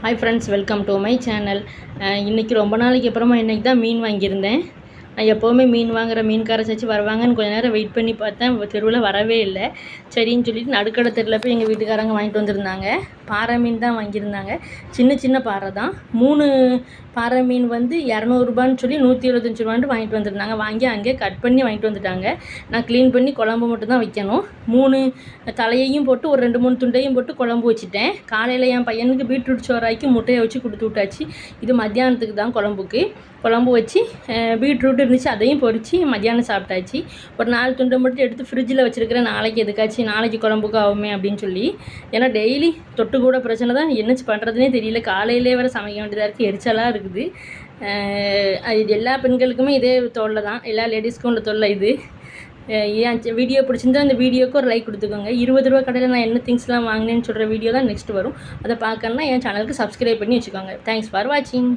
Hi friends, welcome to my channel. இன்றைக்கி ரொம்ப நாளைக்கு அப்புறமா இன்றைக்கி தான் மீன் வாங்கியிருந்தேன். நான் எப்போவுமே மீன் வாங்குகிற மீன்கார சச்சி வருவாங்கன்னு கொஞ்சம் நேரம் வெயிட் பண்ணி பார்த்தேன். தெருவில் வரவே இல்லை. சரின்னு சொல்லிட்டு நடுக்கடை தெருவில் போய் எங்கள் வீட்டுக்காரங்க வாங்கிட்டு வந்திருந்தாங்க. பாறை மீன் தான் வாங்கியிருந்தாங்க. சின்ன சின்ன பாறை தான். 3 பாறை மீன் வந்து 200 சொல்லி 125 வாங்கிட்டு வந்திருந்தாங்க. வாங்கி அங்கேயே கட் பண்ணி வாங்கிட்டு வந்துட்டாங்க. நான் க்ளீன் பண்ணி குழம்பு மட்டும் தான் வைக்கணும். 3 தலையையும் போட்டு ஒரு 2-3 துண்டையும் போட்டு குழம்பு வச்சுட்டேன். காலையில் என் பையனுக்கு பீட்ரூட் சோறாக்கி முட்டையை வச்சு கொடுத்து விட்டாச்சு. இது மத்தியானத்துக்கு தான் குழம்பு வச்சு பீட்ரூட் இருந்துச்சு, அதையும் பொரித்து மத்தியானம் சாப்பிட்டாச்சு. ஒரு 4 துண்டை மட்டும் எடுத்து ஃப்ரிட்ஜில் வச்சுருக்கிறேன். நாளைக்கு எதுக்காச்சும் நாளைக்கு குழம்புக்கு ஆகுமே அப்படின்னு சொல்லி. ஏன்னா டெய்லி தொட்டு கூட பிரச்சனை தான். என்ன பண்ணுறதுனே தெரியல. காலையிலே வர சமைக்க வேண்டியதாக இருக்குது. எரிச்சலாக இருக்குது. இது எல்லா பெண்களுக்குமே இதே தொல்லை தான். எல்லா லேடிஸ்க்கும் உள்ள தொல்லை இது. ஏன் வீடியோ பிடிச்சிருந்தா அந்த வீடியோக்கு ஒரு லைக் கொடுத்துக்கோங்க. 20 ரூபா கடையில் நான் என்ன திங்ஸ்லாம் வாங்கினேன்னு சொல்கிற வீடியோ தான் நெக்ஸ்ட் வரும். அதை பார்க்கணுன்னா என் சேனலுக்கு சப்ஸ்கிரைப் பண்ணி வச்சுக்கோங்க. தேங்க்ஸ் ஃபார் வாட்சிங்.